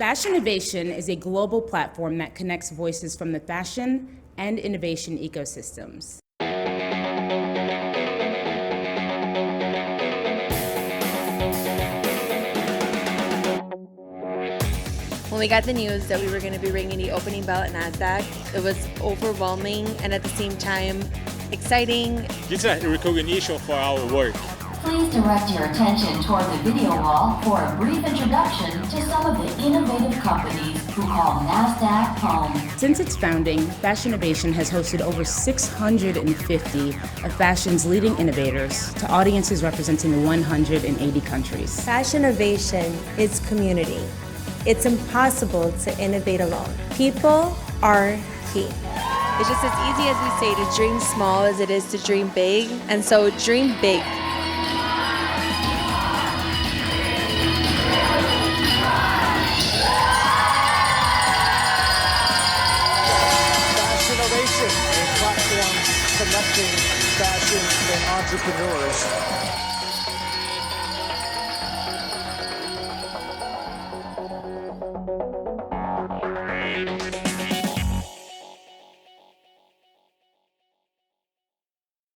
Fashinnovation is a global platform that connects voices from the fashion and innovation ecosystems. When we got the news that we were going to be ringing the opening bell at NASDAQ, it was overwhelming and at the same time exciting. It's a recognition for our work. Please direct your attention toward the video wall for a brief introduction to some of the innovative companies who call NASDAQ home. Since its founding, Fashinnovation has hosted over 650 of fashion's leading innovators to audiences representing 180 countries. Fashinnovation is community. It's impossible to innovate alone. People are key. It's just as easy as we say to dream small as it is to dream big, and so dream big. Fashinnovation, a platform connecting fashion and entrepreneurs.